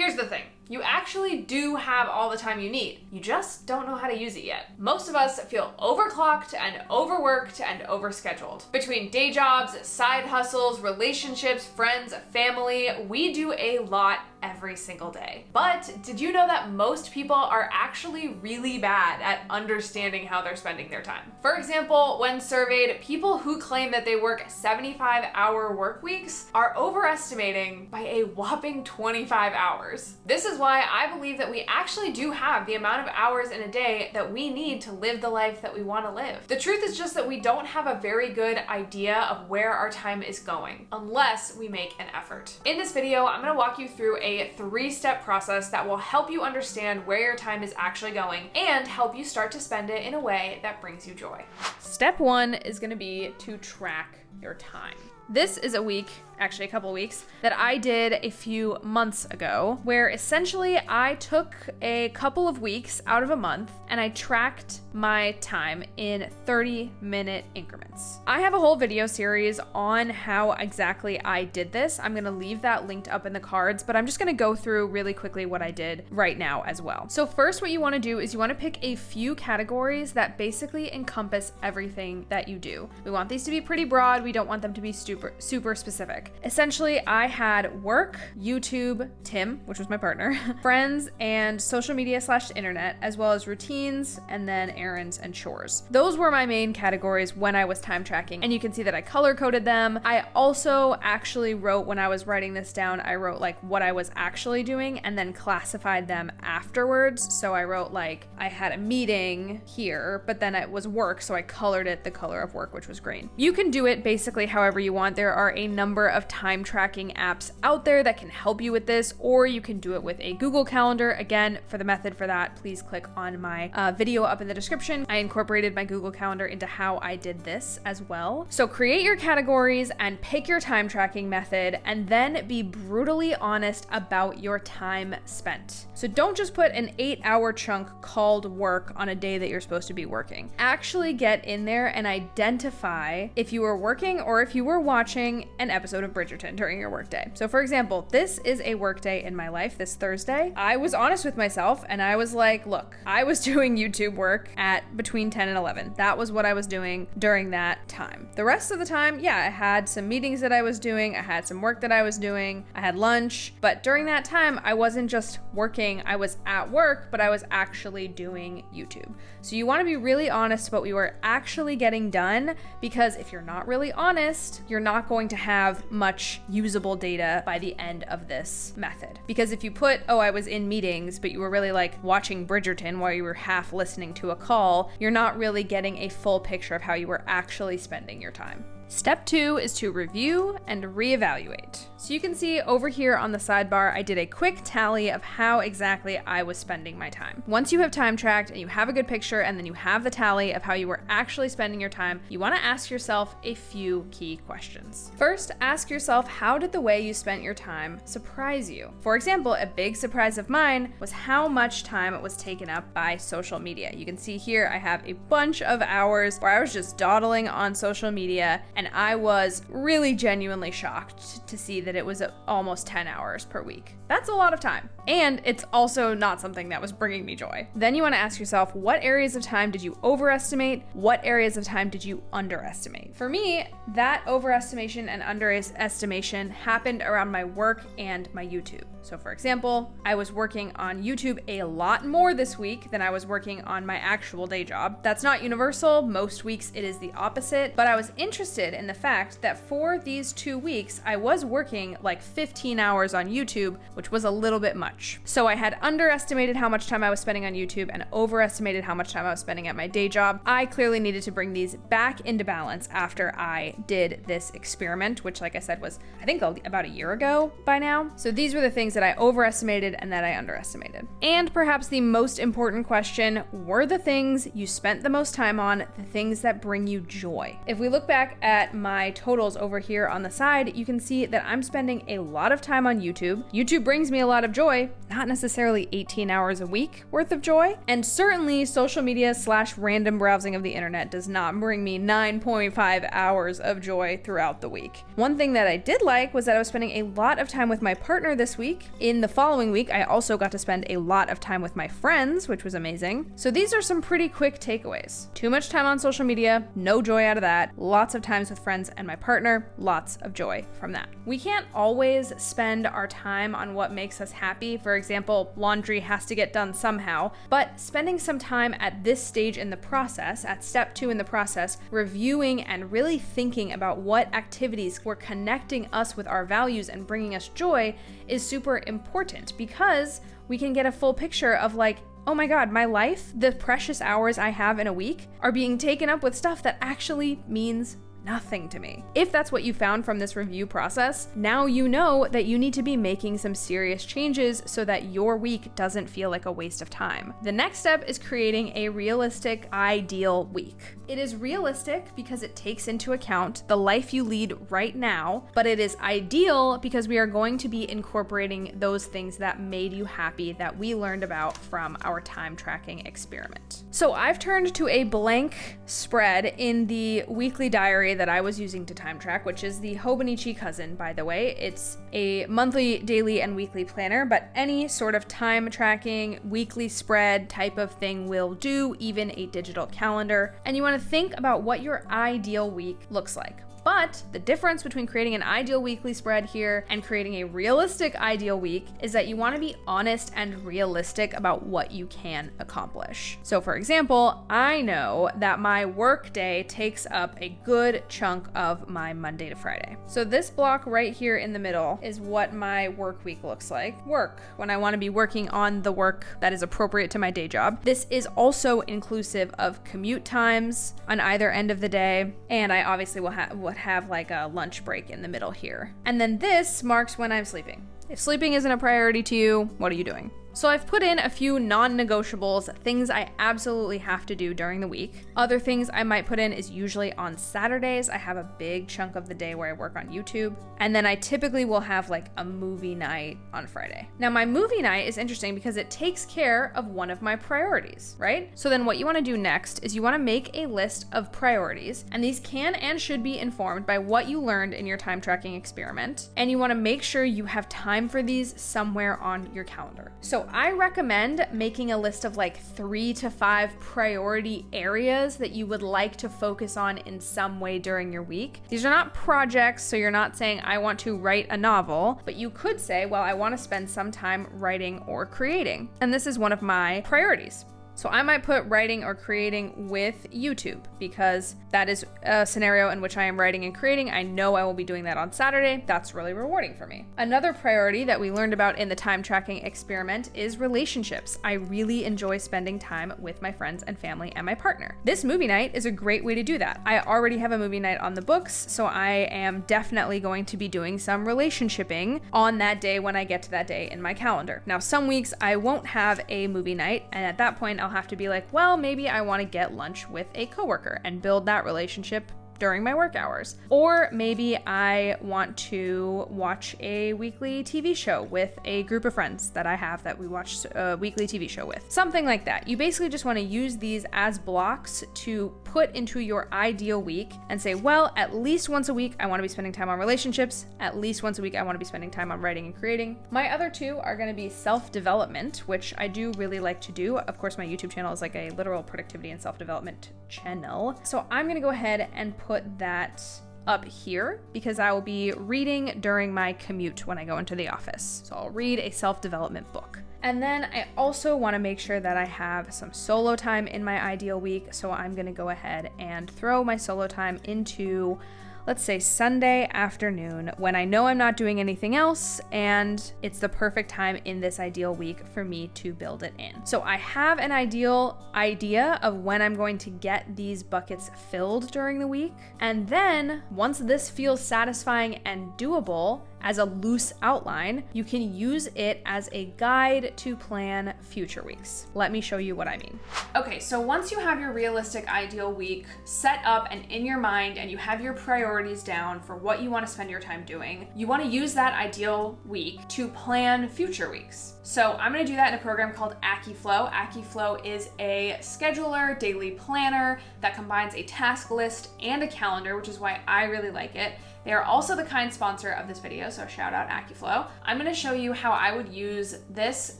Here's the thing. You actually do have all the time you need. You just don't know how to use it yet. Most of us feel overclocked and overworked and overscheduled. Between day jobs, side hustles, relationships, friends, family, we do a lot every single day. But did you know that most people are actually really bad at understanding how they're spending their time? For example, when surveyed, people who claim that they work 75-hour work weeks are overestimating by a whopping 25 hours. This is why I believe that we actually do have the amount of hours in a day that we need to live the life that we want to live. The truth is just that we don't have a very good idea of where our time is going unless we make an effort. In this video, I'm going to walk you through a 3-step process that will help you understand where your time is actually going and help you start to spend it in a way that brings you joy. Step 1 is going to be to track your time. This is a week, actually a couple weeks, that I did a few months ago, where essentially I took a couple of weeks out of a month and I tracked my time in 30-minute increments. I have a whole video series on how exactly I did this. I'm gonna leave that linked up in the cards, but I'm just gonna go through really quickly what I did right now as well. So first, what you wanna do is you wanna pick a few categories that basically encompass everything that you do. We want these to be pretty broad. We don't want them to be super specific. Essentially, I had work, YouTube, Tim, which was my partner, friends, and social media / internet, as well as routines, and then errands and chores. Those were my main categories when I was time tracking, and you can see that I color coded them. I also actually wrote, when I was writing this down, I wrote like what I was actually doing and then classified them afterwards. So I wrote like I had a meeting here, but then it was work, so I colored it the color of work, which was green. You can do it basically however you want. There are a number of time tracking apps out there that can help you with this, or you can do it with a Google Calendar. Again, for the method for that, please click on my video up in the description. I incorporated my Google Calendar into how I did this as well. So create your categories and pick your time tracking method, and then be brutally honest about your time spent. So don't just put an 8-hour chunk called work on a day that you're supposed to be working. Actually get in there and identify if you were working or if you were watching an episode of Bridgerton during your workday. So for example, this is a workday in my life, this Thursday. I was honest with myself and I was like, look, I was doing YouTube work at between 10 and 11. That was what I was doing during that time. The rest of the time, yeah, I had some meetings that I was doing, I had some work that I was doing, I had lunch, but during that time, I wasn't just working, I was at work, but I was actually doing YouTube. So you want to be really honest about what you are actually getting done, because if you're not really honest, you're not going to have much usable data by the end of this method. Because if you put, oh, I was in meetings, but you were really like watching Bridgerton while you were half listening to a call, you're not really getting a full picture of how you were actually spending your time. Step 2 is to review and reevaluate. So you can see over here on the sidebar, I did a quick tally of how exactly I was spending my time. Once you have time tracked and you have a good picture and then you have the tally of how you were actually spending your time, you want to ask yourself a few key questions. First, ask yourself, how did the way you spent your time surprise you? For example, a big surprise of mine was how much time it was taken up by social media. You can see here I have a bunch of hours where I was just dawdling on social media, and I was really genuinely shocked to see that it was almost 10 hours per week. That's a lot of time. And it's also not something that was bringing me joy. Then you want to ask yourself, what areas of time did you overestimate? What areas of time did you underestimate? For me, that overestimation and underestimation happened around my work and my YouTube. So for example, I was working on YouTube a lot more this week than I was working on my actual day job. That's not universal. Most weeks it is the opposite, but I was interested in the fact that for these 2 weeks, I was working like 15 hours on YouTube, which was a little bit much. So I had underestimated how much time I was spending on YouTube and overestimated how much time I was spending at my day job. I clearly needed to bring these back into balance after I did this experiment, which like I said was, I think about a year ago by now. So these were the things that I overestimated and that I underestimated. And perhaps the most important question, were the things you spent the most time on the things that bring you joy? If we look back at my totals over here on the side, you can see that I'm spending a lot of time on YouTube. YouTube brings me a lot of joy, joy, not necessarily 18 hours a week worth of joy. And certainly social media / random browsing of the internet does not bring me 9.5 hours of joy throughout the week. One thing that I did like was that I was spending a lot of time with my partner this week. In the following week, I also got to spend a lot of time with my friends, which was amazing. So these are some pretty quick takeaways. Too much time on social media, no joy out of that. Lots of times with friends and my partner, lots of joy from that. We can't always spend our time on what makes us happy. For example, laundry has to get done somehow, but spending some time at this stage in the process, at step 2 in the process, reviewing and really thinking about what activities were connecting us with our values and bringing us joy is super important, because we can get a full picture of like, oh my God, my life, the precious hours I have in a week are being taken up with stuff that actually means nothing to me. If that's what you found from this review process, now you know that you need to be making some serious changes so that your week doesn't feel like a waste of time. The next step is creating a realistic, ideal week. It is realistic because it takes into account the life you lead right now, but it is ideal because we are going to be incorporating those things that made you happy that we learned about from our time tracking experiment. So I've turned to a blank spread in the weekly diary that I was using to time track, which is the Hobonichi Cousin, by the way. It's a monthly, daily, and weekly planner, but any sort of time tracking, weekly spread type of thing will do, even a digital calendar. And you want to think about what your ideal week looks like. But the difference between creating an ideal weekly spread here and creating a realistic ideal week is that you want to be honest and realistic about what you can accomplish. So for example, I know that my work day takes up a good chunk of my Monday to Friday. So this block right here in the middle is what my work week looks like. Work, when I want to be working on the work that is appropriate to my day job. This is also inclusive of commute times on either end of the day, and I obviously will have like a lunch break in the middle here. And then this marks when I'm sleeping. If sleeping isn't a priority to you, what are you doing? So I've put in a few non-negotiables, things I absolutely have to do during the week. Other things I might put in is usually on Saturdays. I have a big chunk of the day where I work on YouTube. And then I typically will have like a movie night on Friday. Now my movie night is interesting because it takes care of one of my priorities, right? So then what you want to do next is you want to make a list of priorities, and these can and should be informed by what you learned in your time tracking experiment. And you want to make sure you have time for these somewhere on your calendar. So I recommend making a list of like 3 to 5 priority areas that you would like to focus on in some way during your week. These are not projects, so you're not saying I want to write a novel, but you could say, well, I want to spend some time writing or creating. And this is one of my priorities. So I might put writing or creating with YouTube, because that is a scenario in which I am writing and creating. I know I will be doing that on Saturday. That's really rewarding for me. Another priority that we learned about in the time tracking experiment is relationships. I really enjoy spending time with my friends and family and my partner. This movie night is a great way to do that. I already have a movie night on the books, so I am definitely going to be doing some relationshiping on that day when I get to that day in my calendar. Now, some weeks I won't have a movie night, and at that point I'll have to be like, well, maybe I want to get lunch with a coworker and build that relationship during my work hours. Or maybe I want to watch a weekly TV show with a group of friends that I have that we watch a weekly TV show with. Something like that. You basically just want to use these as blocks to put into your ideal week and say, well, at least once a week I want to be spending time on relationships. At least once a week I want to be spending time on writing and creating. My other two are going to be self-development, which I do really like to do. Of course, my YouTube channel is like a literal productivity and self-development channel. So I'm going to go ahead and put that up here because I will be reading during my commute when I go into the office. So I'll read a self-development book. And then I also want to make sure that I have some solo time in my ideal week. So I'm going to go ahead and throw my solo time into, let's say, Sunday afternoon when I know I'm not doing anything else and it's the perfect time in this ideal week for me to build it in. So I have an ideal idea of when I'm going to get these buckets filled during the week. And then once this feels satisfying and doable, as a loose outline, you can use it as a guide to plan future weeks. Let me show you what I mean. Okay, so once you have your realistic ideal week set up and in your mind, and you have your priorities down for what you want to spend your time doing, you want to use that ideal week to plan future weeks. So I'm going to do that in a program called AccuFlow. AccuFlow is a scheduler, daily planner that combines a task list and a calendar, which is why I really like it. They are also the kind sponsor of this video, so shout out AccuFlow. I'm going to show you how I would use this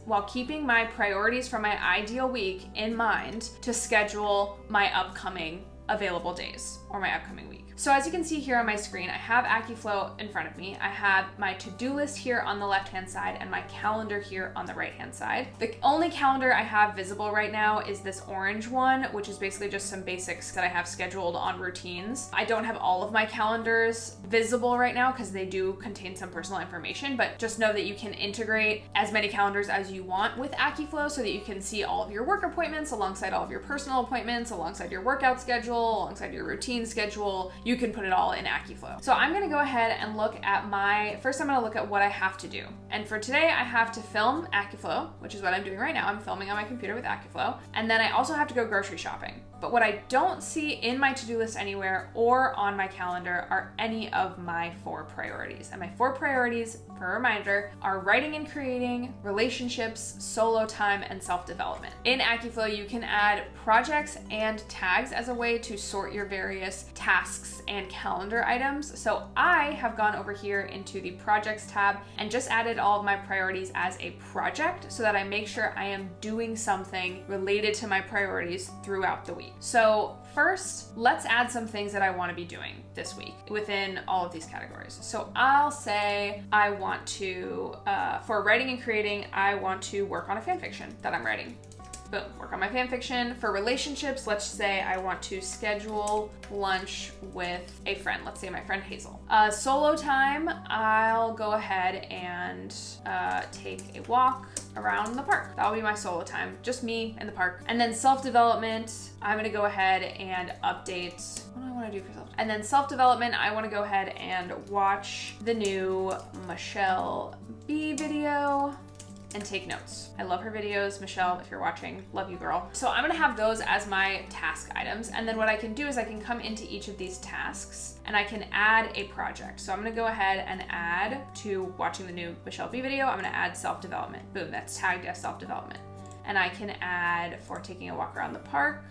while keeping my priorities for my ideal week in mind to schedule my upcoming available days or my upcoming week. So as you can see here on my screen, I have AccuFlow in front of me. I have my to-do list here on the left-hand side and my calendar here on the right-hand side. The only calendar I have visible right now is this orange one, which is basically just some basics that I have scheduled on routines. I don't have all of my calendars visible right now because they do contain some personal information, but just know that you can integrate as many calendars as you want with AccuFlow so that you can see all of your work appointments alongside all of your personal appointments, alongside your workout schedule, alongside your routine schedule. You can put it all in AccuFlow. So I'm gonna go ahead and look at first I'm gonna look at what I have to do. And for today, I have to film AccuFlow, which is what I'm doing right now. I'm filming on my computer with AccuFlow. And then I also have to go grocery shopping. But what I don't see in my to-do list anywhere or on my calendar are any of my 4 priorities. And my 4 priorities, for a reminder, are writing and creating, relationships, solo time, and self-development. In AccuFlow, you can add projects and tags as a way to sort your various tasks and calendar items. So I have gone over here into the projects tab and just added all of my priorities as a project so that I make sure I am doing something related to my priorities throughout the week. So first, let's add some things that I want to be doing this week within all of these categories. So I'll say I want to, for writing and creating, I want to work on a fan fiction that I'm writing. Boom, work on my fan fiction. For relationships, let's say I want to schedule lunch with a friend. Let's say my friend Hazel. Solo time, I'll go ahead and take a walk around the park. That'll be my solo time, just me in the park. And then self-development, I'm gonna go ahead and update, what do I wanna do for self-development? And then self-development, I wanna go ahead and watch the new Rachelle video and take notes. I love her videos. Michelle, if you're watching, love you, girl. So I'm gonna have those as my task items. And then what I can do is I can come into each of these tasks and I can add a project. So I'm gonna go ahead and add to watching the new Michelle video, I'm gonna add self-development. Boom, that's tagged as self-development. And I can add for taking a walk around the park,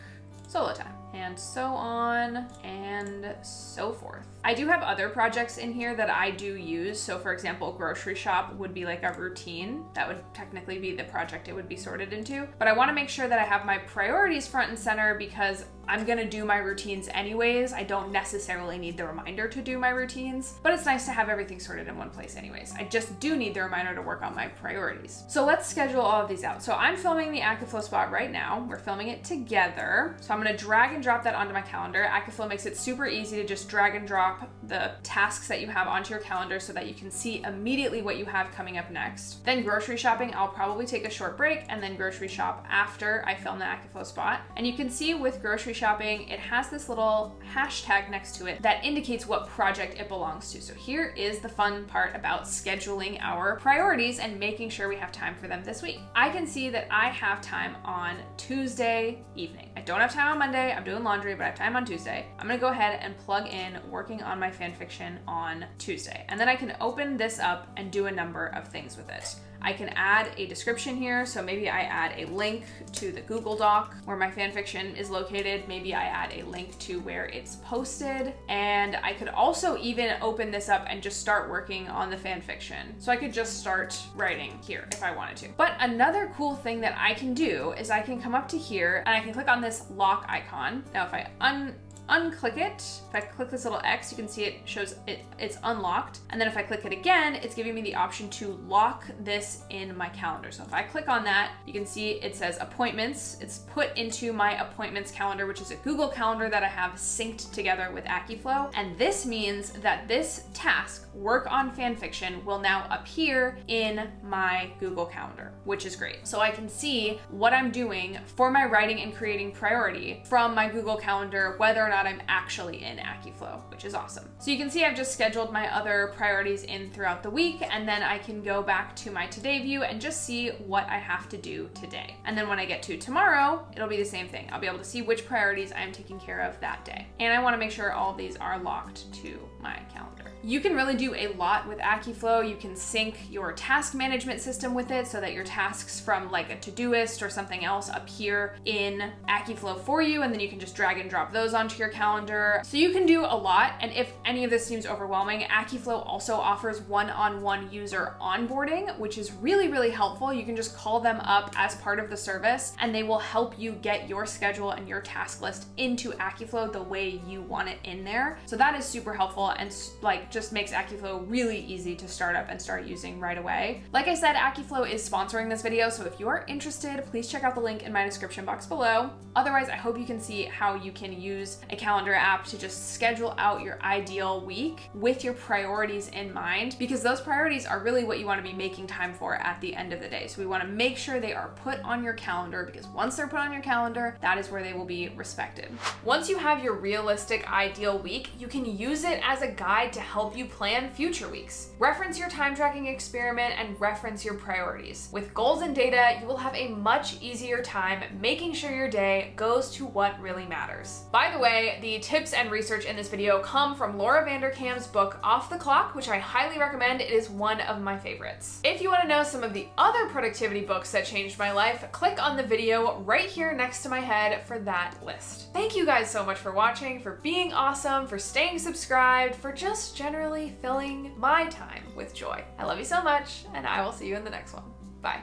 solo time, and so on and so forth. I do have other projects in here that I do use. So for example, grocery shop would be like a routine. That would technically be the project it would be sorted into. But I wanna make sure that I have my priorities front and center because I'm gonna do my routines anyways. I don't necessarily need the reminder to do my routines, but it's nice to have everything sorted in one place anyways. I just do need the reminder to work on my priorities. So let's schedule all of these out. So I'm filming the AccuFlow spot right now. We're filming it together. So I'm gonna drag and drop that onto my calendar. AccuFlow makes it super easy to just drag and drop the tasks that you have onto your calendar so that you can see immediately what you have coming up next. Then grocery shopping, I'll probably take a short break and then grocery shop after I film the AccuFlow spot. And you can see with grocery shopping, it has this little hashtag next to it that indicates what project it belongs to. So here is the fun part about scheduling our priorities and making sure we have time for them this week. I can see that I have time on Tuesday evening. I don't have time on Monday, I'm doing laundry, but I have time on Tuesday. I'm gonna go ahead and plug in working on my fan fiction on Tuesday. And then I can open this up and do a number of things with it. I can add a description here. So maybe I add a link to the Google Doc where my fan fiction is located. Maybe I add a link to where it's posted. And I could also even open this up and just start working on the fan fiction. So I could just start writing here if I wanted to. But another cool thing that I can do is I can come up to here and I can click on this lock icon. Now if I unclick it, if I click this little X, you can see it shows it's unlocked. And then if I click it again, it's giving me the option to lock this in my calendar. So if I click on that, you can see it says appointments. It's put into my appointments calendar, which is a Google Calendar that I have synced together with AccuFlow. And this means that this task, work on fan fiction, will now appear in my Google Calendar, which is great. So I can see what I'm doing for my writing and creating priority from my Google Calendar, whether or not I'm actually in AccuFlow, which is awesome. So you can see I've just scheduled my other priorities in throughout the week, and then I can go back to my today view and just see what I have to do today. And then when I get to tomorrow, it'll be the same thing. I'll be able to see which priorities I am taking care of that day. And I want to make sure all of these are locked to my calendar. You can really do a lot with AccuFlow. You can sync your task management system with it so that your tasks from like a Todoist or something else appear in AccuFlow for you, and then you can just drag and drop those onto your calendar. So you can do a lot, and if any of this seems overwhelming, AccuFlow also offers one-on-one user onboarding, which is really, really helpful. You can just call them up as part of the service, and they will help you get your schedule and your task list into AccuFlow the way you want it in there. So that is super helpful, and like just makes AccuFlow really easy to start up and start using right away. Like I said, AccuFlow is sponsoring this video, so if you are interested, please check out the link in my description box below. Otherwise, I hope you can see how you can use a calendar app to just schedule out your ideal week with your priorities in mind, because those priorities are really what you want to be making time for at the end of the day. So we want to make sure they are put on your calendar, because once they're put on your calendar, that is where they will be respected. Once you have your realistic ideal week, you can use it as a guide to help you plan future weeks. Reference your time tracking experiment and reference your priorities. With goals and data, you will have a much easier time making sure your day goes to what really matters. By the way, the tips and research in this video come from Laura Vanderkam's book Off the Clock, which I highly recommend. It is one of my favorites. If you want to know some of the other productivity books that changed my life, click on the video right here next to my head for that list. Thank you guys so much for watching, for being awesome, for staying subscribed, for just generally filling my time with joy. I love you so much, and I will see you in the next one. Bye.